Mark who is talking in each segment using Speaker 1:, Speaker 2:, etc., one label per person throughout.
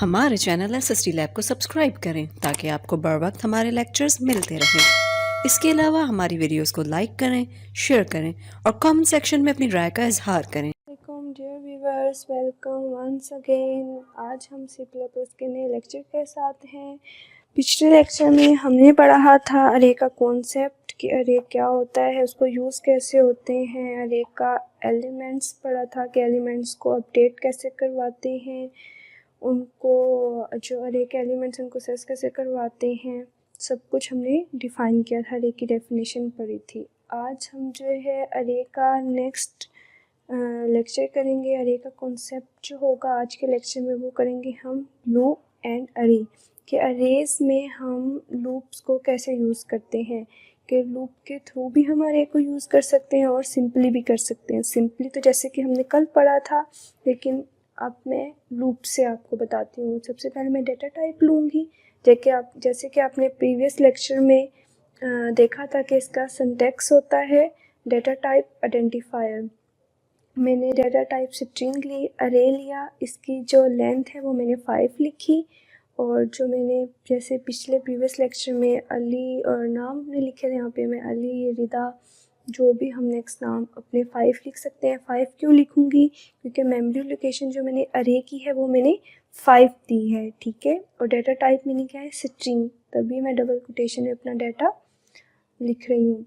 Speaker 1: हमारे channel SST lab को subscribe करें ताकि आपको बर वक्त हमारे लेक्चर्स मिलते रहें। इसके अलावा हमारी वीडियोस को लाइक करें, शेयर करें और कमेंट सेक्शन में अपनी राय का इजहार करें।
Speaker 2: Dear viewers, welcome once again. आज हम C++ के नए लेक्चर के साथ हैं। पिछले लेक्चर में हमने पढ़ा था अरे का कॉन्सेप्ट कि अरे क्या होता है, उसको यूज़ कैसे होते हैं। अरे का एलिमेंट्स पढ़ा था कि एलिमेंट्स को अपडेट कैसे करवाते हैं, उनको जो अरे के एलिमेंट्स उनको एक्सेस कैसे करवाते हैं, सब कुछ हमने डिफ़ाइन किया था। अरे की डेफिनेशन पढ़ी थी। आज हम जो है अरे का नेक्स्ट लेक्चर करेंगे। अरे का कॉन्सेप्ट जो होगा आज के लेक्चर में वो करेंगे हम लूप एंड अरे कि अरेज में हम लूप्स को कैसे यूज़ करते हैं, कि लूप के थ्रू भी हम अरे को यूज़ कर सकते हैं और सिंपली भी कर सकते हैं। सिंपली तो जैसे कि हमने कल पढ़ा था, लेकिन अब मैं लूप से आपको बताती हूँ। सबसे पहले मैं डेटा टाइप लूँगी, जैसे कि आपने प्रीवियस लेक्चर में देखा था कि इसका सिंटैक्स होता है डेटा टाइप आइडेंटिफायर। मैंने डेटा टाइप स्ट्रिंग ली, अरे लिया, इसकी जो लेंथ है वो मैंने 5 लिखी, और जो मैंने जैसे पिछले प्रीवियस लेक्चर में अली और नाम हमने लिखे थे, यहाँ पे मैं अली, रिदा, जो भी हम नेक्स्ट नाम अपने 5 लिख सकते हैं। 5 क्यों लिखूँगी, क्योंकि मेमोरी लोकेशन जो मैंने अरे की है वो मैंने 5 दी है, ठीक है। और डेटा टाइप मैंने क्या है, स्ट्रिंग, तभी मैं डबल कोटेशन में अपना डाटा लिख रही हूँ।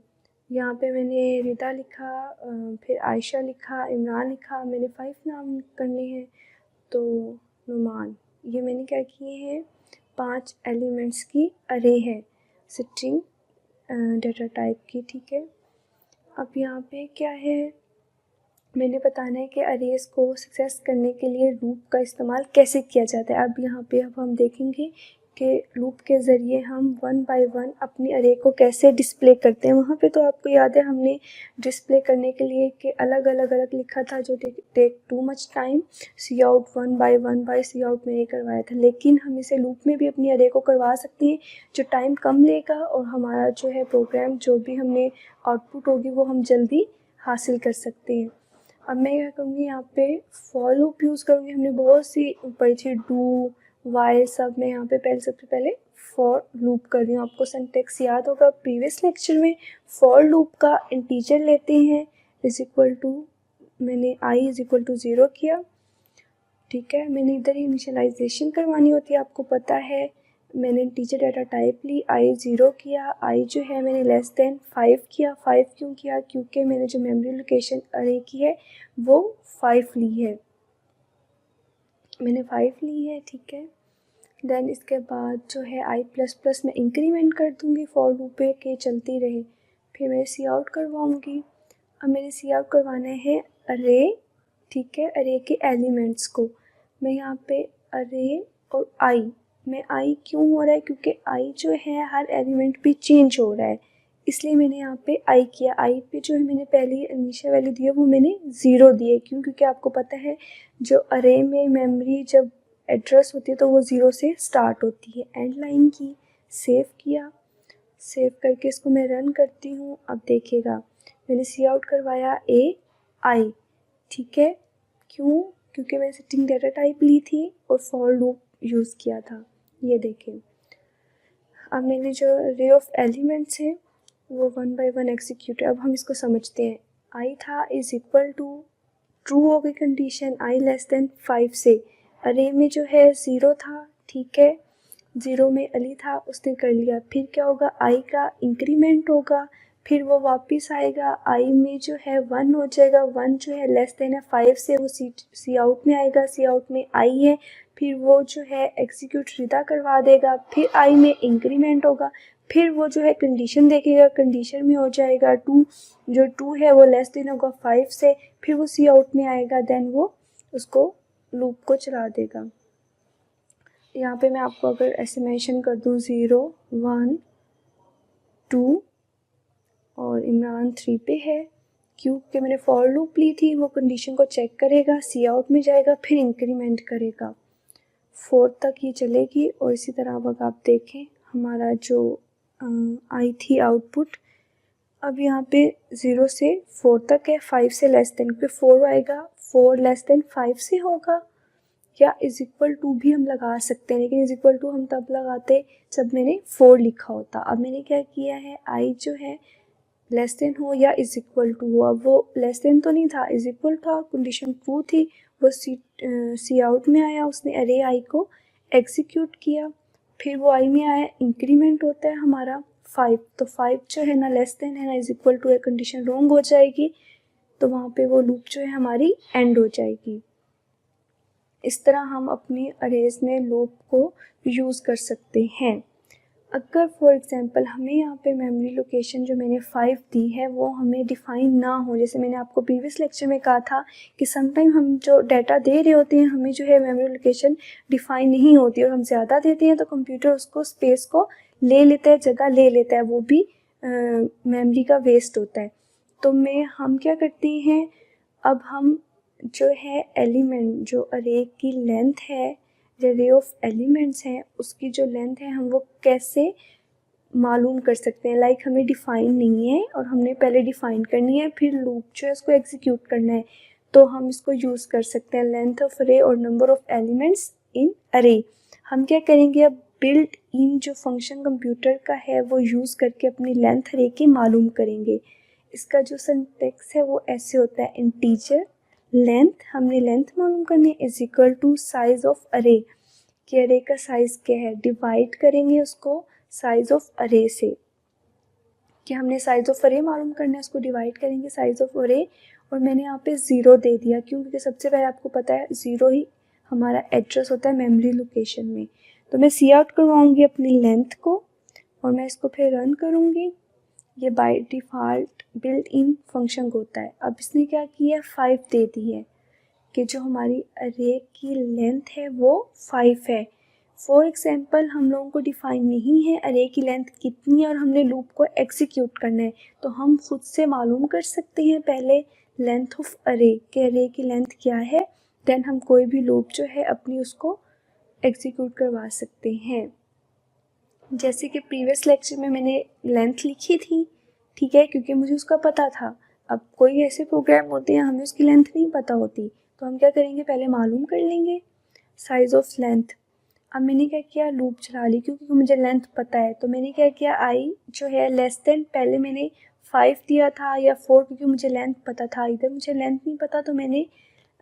Speaker 2: यहाँ पे मैंने रिदा लिखा, फिर आयशा लिखा, इमरान लिखा, मैंने 5 नाम करने हैं। तो नुमान, ये मैंने क्या किए हैं, 5 एलिमेंट्स की अरे है स्ट्रिंग डेटा टाइप की, ठीक है। अब यहाँ पे क्या है, मैंने बताना है कि अरेज को सक्सेस करने के लिए लूप का इस्तेमाल कैसे किया जाता है। अब यहाँ पे हम देखेंगे कि लूप के ज़रिए हम 1 बाय 1 अपनी अरे को कैसे डिस्प्ले करते हैं। वहाँ पे तो आपको याद है हमने डिस्प्ले करने के लिए कि अलग अलग लिखा था, जो टेक टू मच टाइम। सी आउट 1 बाय सी आउट मैंने करवाया था, लेकिन हम इसे लूप में भी अपनी अरे को करवा सकते हैं, जो टाइम कम लेगा और हमारा जो है प्रोग्राम, जो भी हमने आउटपुट होगी वो हम जल्दी हासिल कर सकते हैं। अब मैं क्या करूँगी, यहाँ पे फॉर लूप यूज़ करूँगी। हमने बहुत सी पढ़ी थी, डू, वाइल, सब। मैं यहाँ पे सबसे पहले फॉर लूप कर रही हूँ। आपको सिंटैक्स याद होगा प्रीवियस लेक्चर में, फॉर लूप का इंटीजर लेते हैं इज इक्वल टू, मैंने आई इज इक्वल टू 0 किया, ठीक है। मैंने इधर ही इनिशियलाइजेशन करवानी होती है, आपको पता है। मैंने इंटीजर डाटा टाइप ली, आई 0 किया, आई जो है मैंने लेस देन 5 किया। 5 क्यों किया, क्योंकि मैंने जो मेमोरी लोकेशन अरे की है वो 5 ली है, मैंने 5 ली है, ठीक है। देन इसके बाद जो है आई प्लस प्लस में इंक्रीमेंट कर दूँगी फॉर लूप पे के चलती रहे। फिर मैं सी आउट करवाऊँगी। अब मैंने सी आउट करवाना है अरे, ठीक है, अरे के एलिमेंट्स को। मैं यहाँ पे अरे और आई, में आई क्यों हो रहा है, क्योंकि आई जो है हर एलिमेंट पे चेंज हो रहा है, इसलिए मैंने यहाँ पे आई किया। आई पे जो है मैंने पहली इनिशियल वैल्यू दी है वो मैंने 0 दी है, क्यों, क्योंकि आपको पता है जो अरे में मेमोरी जब एड्रेस होती है तो वो 0 से स्टार्ट होती है। एंड लाइन की, सेव किया, सेव करके इसको मैं रन करती हूँ। अब देखिएगा मैंने सी आउट करवाया ए आई, ठीक है। क्यों, क्योंकि मैंने स्ट्रिंग डेटा टाइप ली थी और फॉर लूप यूज़ किया था, ये देखें। अब मैंने जो रे ऑफ एलिमेंट्स है वो 1 बाय 1 एग्जीक्यूट है। अब हम इसको समझते हैं। आई था इज इक्वल टू, ट्रू हो गई कंडीशन, आई लेस देन 5 से। अरे में जो है 0 था, ठीक है, 0 में अली था, उसने कर लिया। फिर क्या होगा, आई का इंक्रीमेंट होगा, फिर वो वापस आएगा, आई में जो है 1 हो जाएगा, 1 जो है लेस देन है 5 से, वो सी आउट में आएगा, सी आउट में आई है, फिर वो जो है एग्जीक्यूट रिदा करवा देगा, फिर आई में इंक्रीमेंट होगा, फिर वो जो है कंडीशन देखेगा, कंडीशन में हो जाएगा 2, जो 2 है वो लेस देन होगा 5 से, फिर वो सी आउट में आएगा, देन वो उसको लूप को चला देगा। यहाँ पे मैं आपको अगर ऐसे मेंशन कर दूँ 0 1 2 और इमरान 3 पे है, क्योंकि मैंने फॉर लूप ली थी, वो कंडीशन को चेक करेगा, सी आउट में जाएगा, फिर इंक्रीमेंट करेगा, 4 तक ये चलेगी। और इसी तरह अब आप देखें हमारा जो आई थी आउटपुट, अब यहाँ पे 0 से 4 तक है, 5 से लेस देन, क्योंकि 4 आएगा, 4 लेस देन 5 से होगा, या इज इक्वल टू भी हम लगा सकते हैं, लेकिन इज इक्वल टू हम तब लगाते जब मैंने 4 लिखा होता। अब मैंने क्या किया है, आई जो है लेस देन हो या इज इक्वल टू हो। अब वो लेस देन तो नहीं था, इज इक्वल था, कंडीशन ट्रू थी, वो सी आउट में आया, उसने अरे आई को एग्जीक्यूट किया। फिर वो आई में आया, इंक्रीमेंट होता है हमारा 5, तो 5 जो है ना लेस देन है ना इज इक्वल टू है, कंडीशन रॉन्ग हो जाएगी, तो वहाँ पे वो लूप जो है हमारी एंड हो जाएगी। इस तरह हम अपनी अरेज में लूप को यूज़ कर सकते हैं। अगर फॉर एग्जांपल हमें यहाँ पे मेमोरी लोकेशन जो मैंने 5 दी है वो हमें डिफ़ाइन ना हो, जैसे मैंने आपको प्रीवियस लेक्चर में कहा था कि समटाइम हम जो डाटा दे रहे होते हैं हमें जो है मेमोरी लोकेशन डिफ़ाइन नहीं होती, और हम ज़्यादा देते हैं तो कंप्यूटर उसको स्पेस को ले लेता है, जगह ले लेता है, वो भी मेमोरी का वेस्ट होता है। तो हम क्या करते हैं, अब हम जो है एलिमेंट, जो अरे की लेंथ है, जो अरे ऑफ एलिमेंट्स हैं उसकी जो लेंथ है हम वो कैसे मालूम कर सकते हैं। लाइक हमें डिफ़ाइन नहीं है और हमने पहले डिफ़ाइन करनी है, फिर लूप जो है उसको एग्जीक्यूट करना है, तो हम इसको यूज़ कर सकते हैं, लेंथ ऑफ अरे और नंबर ऑफ एलिमेंट्स इन अरे। हम क्या करेंगे, अब बिल्ट इन जो फंक्शन कंप्यूटर का है वो यूज़ करके अपनी लेंथ अरे की मालूम करेंगे। इसका जो सिंटैक्स है वो ऐसे होता है, इंटीजर लेंथ, हमने लेंथ मालूम करनी है, is equal to size of array, कि अरे का साइज़ क्या है, डिवाइड करेंगे उसको साइज ऑफ अरे से, कि हमने साइज ऑफ अरे मालूम करना है, उसको डिवाइड करेंगे साइज ऑफ अरे। और मैंने यहाँ पे 0 दे दिया, क्यों, क्योंकि सबसे पहले आपको पता है 0 ही हमारा एड्रेस होता है मेमोरी लोकेशन में। तो मैं सी आउट करवाऊँगी अपनी लेंथ को और मैं इसको फिर रन करूँगी। ये by default built in function होता है। अब इसने क्या किया, 5 दे दी है कि जो हमारी अरे की लेंथ है वो 5 है। फॉर एग्जांपल हम लोगों को डिफ़ाइन नहीं है अरे की लेंथ कितनी है और हमने लूप को एग्जीक्यूट करना है, तो हम खुद से मालूम कर सकते हैं पहले लेंथ ऑफ अरे, कि अरे की लेंथ क्या है, देन हम कोई भी लूप जो है अपनी उसको एग्जीक्यूट करवा सकते हैं। जैसे कि प्रीवियस लेक्चर में मैंने लेंथ लिखी थी, ठीक है, क्योंकि मुझे उसका पता था। अब कोई ऐसे प्रोग्राम होते हैं हमें उसकी लेंथ नहीं पता होती, तो हम क्या करेंगे, पहले मालूम कर लेंगे साइज ऑफ लेंथ। अब मैंने क्या किया, लूप चला ली, क्योंकि मुझे लेंथ पता है, तो मैंने क्या किया, आई जो है लेस देन, पहले मैंने 5 दिया था या 4, क्योंकि मुझे लेंथ पता था। इधर मुझे लेंथ नहीं पता तो मैंने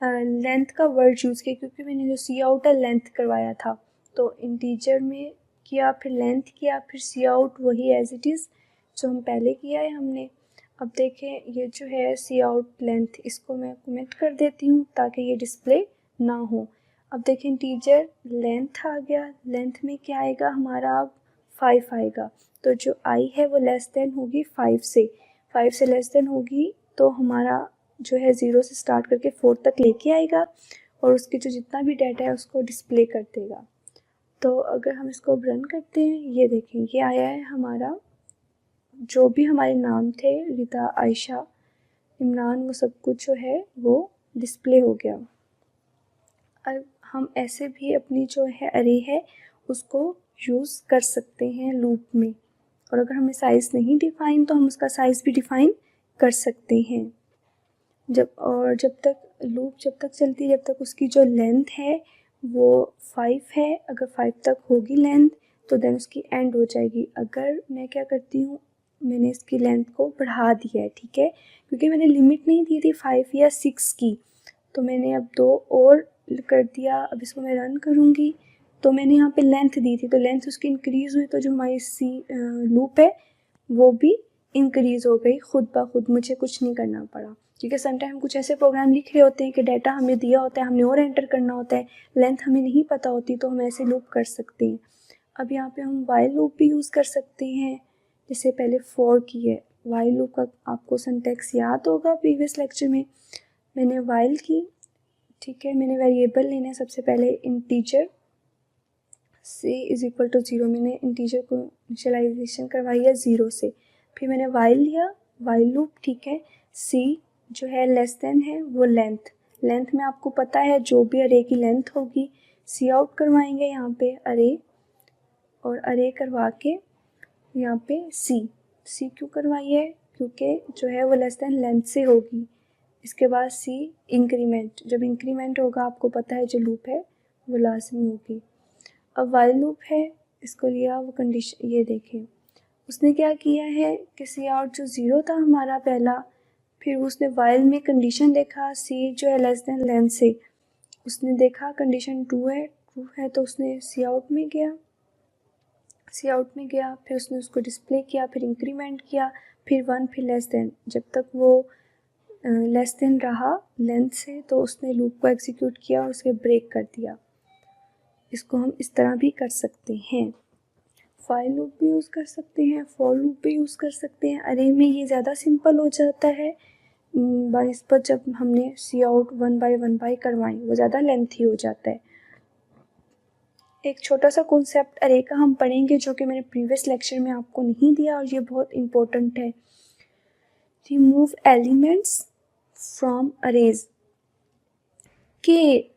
Speaker 2: लेंथ का वर्ड यूज़ किया, क्योंकि मैंने जो सी आउट है लेंथ करवाया था, तो इंटीजर में किया, फिर लेंथ किया, फिर सी आउट वही एज इट इज़ जो हम पहले किया है हमने। अब देखें ये जो है सी आउट लेंथ, इसको मैं कमेंट कर देती हूँ ताकि ये डिस्प्ले ना हो। अब देखें इंटीजर लेंथ आ गया, लेंथ में क्या आएगा हमारा, अब 5 आएगा, तो जो आई है वो लेस देन होगी 5 से, 5 से लेस देन होगी तो हमारा जो है 0 से स्टार्ट करके 4 तक लेके आएगा और उसके जो जितना भी डाटा है उसको डिस्प्ले कर देगा। तो अगर हम इसको रन करते हैं, ये देखें ये आया है हमारा, जो भी हमारे नाम थे, रिता, आयशा, इमरान, वो सब कुछ जो है वो डिस्प्ले हो गया। अब हम ऐसे भी अपनी जो है अरे है उसको यूज़ कर सकते हैं लूप में, और अगर हमें साइज़ नहीं डिफ़ाइन तो हम उसका साइज़ भी डिफ़ाइन कर सकते हैं। जब तक चलती है, जब तक उसकी जो लेंथ है वो 5 है, अगर 5 तक होगी लेंथ तो देन उसकी एंड हो जाएगी। अगर मैं क्या करती हूँ, मैंने इसकी लेंथ को बढ़ा दिया है, ठीक है, क्योंकि मैंने लिमिट नहीं दी थी 5 या 6 की, तो मैंने अब 2 और कर दिया। अब इसको मैं रन करूँगी तो मैंने यहाँ पे लेंथ दी थी, तो लेंथ उसकी इंक्रीज़ हुई, तो जो हमारी लूप है वो भी इंक्रीज़ हो गई खुद ब खुद, मुझे कुछ नहीं करना पड़ा। क्योंकि समटाइम हम कुछ ऐसे प्रोग्राम लिख रहे होते हैं कि डाटा हमें दिया होता है, हमने और एंटर करना होता है, लेंथ हमें नहीं पता होती, तो हम ऐसे लूप कर सकते हैं। अब यहाँ पे हम वाइल लूप भी यूज़ कर सकते हैं, जैसे पहले फॉर की है। वाइल लूप का आपको सिंटैक्स याद होगा, प्रीवियस लेक्चर में मैंने वाइल की, ठीक है, मैंने वेरिएबल लेना है, सबसे पहले इंटीजर से इज इक्वल टू 0, मैंने इंटीजर को इनिशियलाइजेशन करवाई है 0 से, फिर मैंने वाइल लिया, वाइल लूप, ठीक है, सी जो है लेस देन है वो लेंथ, लेंथ में आपको पता है जो भी अरे की लेंथ होगी, सी आउट करवाएंगे यहाँ पे अरे, और अरे करवा के यहाँ पे सी क्यों करवाई है, क्योंकि जो है वो लेस देन लेंथ से होगी। इसके बाद सी इंक्रीमेंट, जब इंक्रीमेंट होगा आपको पता है जो लूप है वो लाजमी होगी। अब वाइल लूप है, इसको लिया वो कंडीशन, ये देखें उसने क्या किया है कि सी आउट जो 0 था हमारा पहला, फिर उसने वाइल में कंडीशन देखा सी जो है लेस देन लेंथ से, उसने देखा कंडीशन ट्रू है तो उसने सी आउट में गया, फिर उसने उसको डिस्प्ले किया, फिर इंक्रीमेंट किया, फिर 1, फिर लेस देन, जब तक वो लेस देन रहा लेंथ से तो उसने लूप को एग्जीक्यूट किया और उसे ब्रेक कर दिया। इसको हम इस तरह भी कर सकते हैं, फाइल लूप भी यूज़ कर सकते हैं, फॉर लूप भी यूज़ कर सकते हैं। अरे में ये ज़्यादा सिंपल हो जाता है पर जब हमने सी आउट 1 बाय करवाई वो ज़्यादा लेंथी हो जाता है। एक छोटा सा कॉन्सेप्ट अरे का हम पढ़ेंगे जो कि मैंने प्रीवियस लेक्चर में आपको नहीं दिया और ये बहुत इम्पोर्टेंट है। रिमूव एलिमेंट्स फ्रॉम अरेज, कि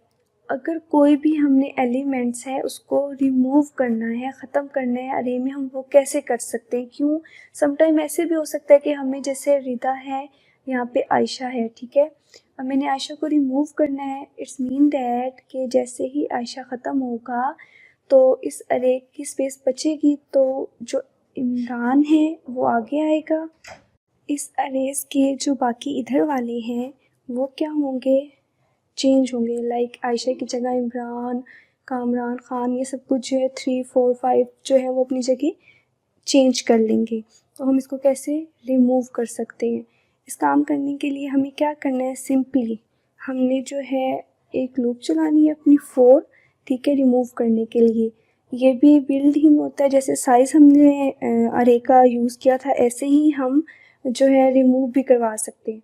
Speaker 2: अगर कोई भी हमने एलिमेंट्स है उसको रिमूव करना है, ख़त्म करना है अरे में, हम वो कैसे कर सकते हैं? क्यों? समटाइम ऐसे भी हो सकता है कि हमें जैसे रिदा है, यहाँ पे आयशा है, ठीक है, अब मैंने आयशा को रिमूव करना है, इट्स मीन दैट कि जैसे ही आयशा ख़त्म होगा तो इस अरे की स्पेस बचेगी, तो जो इमरान है वो आगे आएगा, इस अरेज के जो बाकी इधर वाले हैं वो क्या होंगे? चेंज होंगे। लाइक आयशा की जगह इमरान, कामरान खान, ये सब कुछ जो है 3, 4, 5 जो है वो अपनी जगह चेंज कर लेंगे। तो हम इसको कैसे रिमूव कर सकते हैं? इस काम करने के लिए हमें क्या करना है? सिंपली हमने जो है एक लूप चलानी है अपनी 4, ठीक है, रिमूव करने के लिए। ये भी बिल्ड ही होता है, जैसे साइज़ हमने अरे का यूज़ किया था ऐसे ही हम जो है रिमूव भी करवा सकते हैं।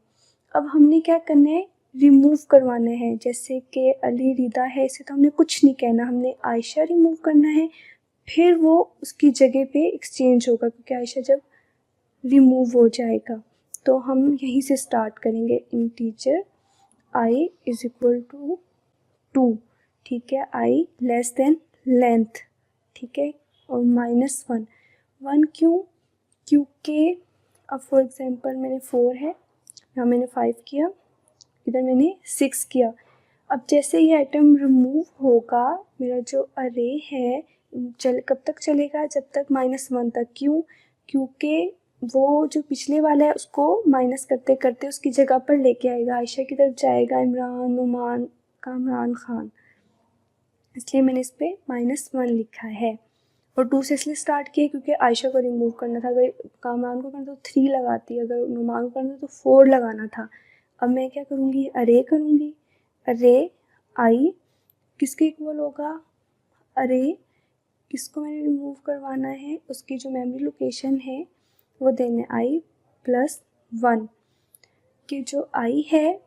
Speaker 2: अब हमने क्या करना है? रिमूव करवाना है। जैसे कि अली रिदा है, इसे तो हमने कुछ नहीं कहना, हमने आयशा रिमूव करना है, फिर वो उसकी जगह पे एक्सचेंज होगा क्योंकि आयशा जब रिमूव हो जाएगा। तो हम यहीं से स्टार्ट करेंगे, integer i is equal to 2, ठीक है, आई लेस देन लेंथ, ठीक है, और -1। 1 क्यों? क्योंकि अब फॉर एग्जांपल मैंने 4 है, यहाँ मैंने 5 किया, इधर मैंने 6 किया। अब जैसे ये आइटम रिमूव होगा, मेरा जो अरे है कब तक चलेगा? जब तक -1 तक। क्यों? क्योंकि वो जो पिछले वाला है उसको माइनस करते करते उसकी जगह पर लेके आएगा, आयशा की तरफ जाएगा, इमरान, नुमान, कामरान खान, इसलिए मैंने इस पर -1 लिखा है। और 2 से इसलिए स्टार्ट किया क्योंकि आयशा को रिमूव करना था, अगर कामरान को करना तो 3 लगाती, अगर नुमान को करना तो 4 लगाना था। अब मैं क्या करूँगी? अरे करूँगी, अरे आई किसके इक्वल होगा? अरे किसको मैंने रिमूव करवाना है, उसकी जो मेमोरी लोकेशन है वो देना आई +1, कि जो आई है,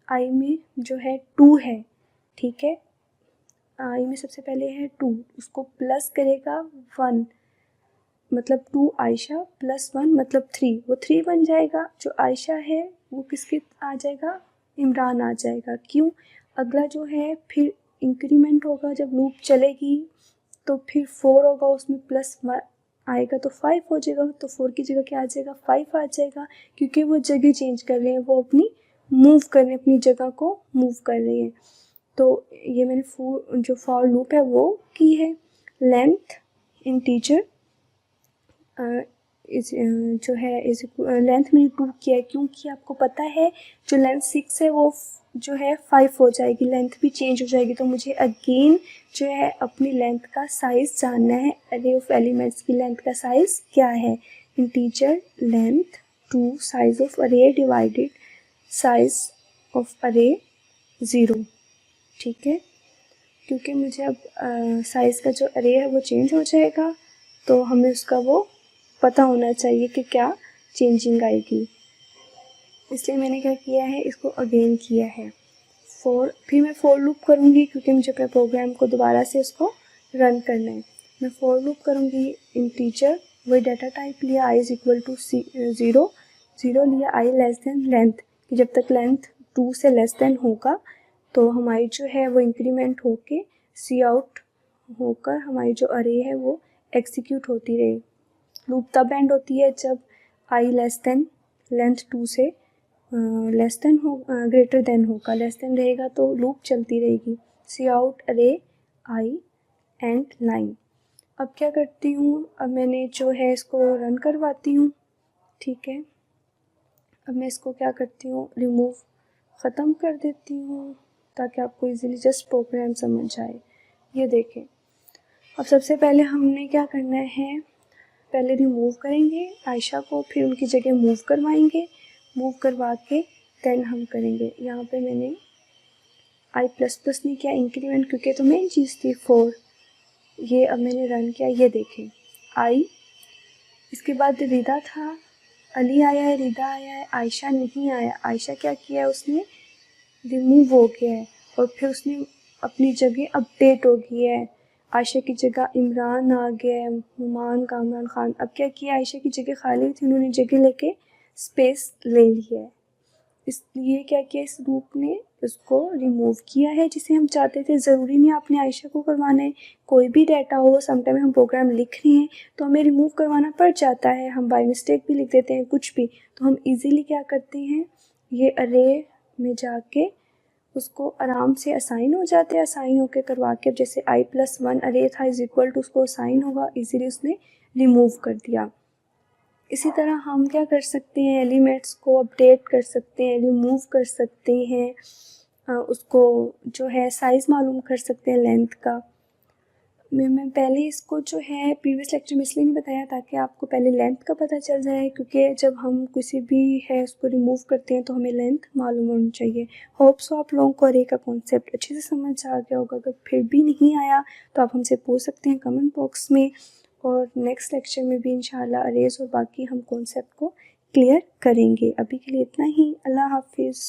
Speaker 2: आई में जो है 2 है, ठीक है, आई में सबसे पहले है 2, उसको प्लस करेगा 1, मतलब 2 आयशा +1 मतलब 3, वो 3 बन जाएगा। जो आयशा है वो किसके आ जाएगा? इमरान आ जाएगा। क्यों? अगला जो है फिर इंक्रीमेंट होगा, जब लूप चलेगी तो फिर 4 होगा, उसमें +1 आएगा तो 5 हो जाएगा, तो 4 की जगह क्या आ जाएगा? 5 आ जाएगा, क्योंकि वो जगह चेंज कर रहे हैं, वो अपनी मूव कर रहे हैं, अपनी जगह को मूव कर रहे हैं। तो ये मैंने जो फॉर लूप है वो की है। लेंथ इंटीजर जो है इज लेंथ मैंने 2 किया है, क्योंकि आपको पता है जो लेंथ 6 है वो जो है 5 हो जाएगी, लेंथ भी चेंज हो जाएगी, तो मुझे अगेन जो है अपनी लेंथ का साइज़ जानना है। अरे ऑफ एलिमेंट्स की लेंथ का साइज़ क्या है? इंटीजर लेंथ 2 साइज ऑफ अरे डिवाइडेड साइज ऑफ अरे 0, ठीक है, क्योंकि मुझे अब साइज़ का जो अरे है वो चेंज हो जाएगा, तो हमें उसका वो पता होना चाहिए कि क्या चेंजिंग आएगी, इसलिए मैंने क्या किया है, इसको अगेन किया है। फिर मैं फॉर लूप करूँगी क्योंकि मुझे अपने प्रोग्राम को दोबारा से उसको रन करना है। मैं फॉर लूप करूँगी, इंटीजर वही डाटा टाइप लिया, आई इज इक्वल टू 0, 0 लिया, आई लेस देन लेंथ, कि जब तक लेंथ 2 से लेस देन होगा तो हमारी जो है वो इंक्रीमेंट होके सी आउट होकर हमारी जो अरे है वो एग्जीक्यूट होती रहे। लूप तब एंड होती है जब आई लेस देन लेंथ 2 से ग्रेटर देन होगा, लेस देन रहेगा तो लूप चलती रहेगी। सी आउट अरे आई एंड लाइन। अब क्या करती हूँ, अब मैंने जो है इसको रन करवाती हूँ, ठीक है। अब मैं इसको क्या करती हूँ, रिमूव ख़त्म कर देती हूँ ताकि आपको इजीली जस्ट प्रोग्राम समझ आए। ये देखें, अब सबसे पहले हमने क्या करना है, पहले रिमूव करेंगे आयशा को, फिर उनकी जगह मूव करवाएंगे, मूव करवा के देन हम करेंगे। यहाँ पे मैंने आई प्लस प्लस नहीं किया, इंक्रीमेंट, क्योंकि तो मेन चीज़ थी 4। ये अब मैंने रन किया, ये देखें आई, इसके बाद रिदा था, अली आया है, रिदा आया है, आयशा नहीं आया। आयशा क्या किया है, उसने रिमूव हो गया है और फिर उसने अपनी जगह अपडेट हो गई है। आयशा की जगह इमरान आ गया है, नुमान कामरान खान। अब क्या किया, आयशा की जगह खाली थी, उन्होंने जगह लेके स्पेस ले ली है, इसलिए क्या किया, इस ग्रुप ने उसको रिमूव किया है जिसे हम चाहते थे। ज़रूरी नहीं आपने आयशा को करवाना है, कोई भी डाटा हो, समटाइम हम प्रोग्राम लिख रहे हैं तो हमें रिमूव करवाना पड़ जाता है, हम बाय मिस्टेक भी लिख देते हैं कुछ भी, तो हम इजीली क्या करते हैं, ये अरे में जाके उसको आराम से असाइन हो जाते हैं। असाइन होके करवा के, अब जैसे i+1 अरे था इज इक्वल टू, उसको असाइन होगा, इजीली उसने रिमूव कर दिया। इसी तरह हम क्या कर सकते हैं, एलिमेंट्स को अपडेट कर सकते हैं, रिमूव कर सकते हैं, उसको जो है साइज़ मालूम कर सकते हैं लेंथ का। मैं पहले इसको जो है प्रीवियस लेक्चर में इसलिए नहीं बताया ताकि आपको पहले लेंथ का पता चल जाए, क्योंकि जब हम किसी भी है उसको रिमूव करते हैं तो हमें लेंथ मालूम होनी चाहिए। होप सो आप लोगों को अरे का कॉन्सेप्ट अच्छे से समझ आ गया होगा। अगर फिर भी नहीं आया तो आप हमसे पूछ सकते हैं कमेंट बॉक्स में, और नेक्स्ट लेक्चर में भी इंशाल्लाह अरेज और बाकी हम कॉन्सेप्ट को क्लियर करेंगे। अभी के लिए इतना ही, अल्लाह हाफिज़।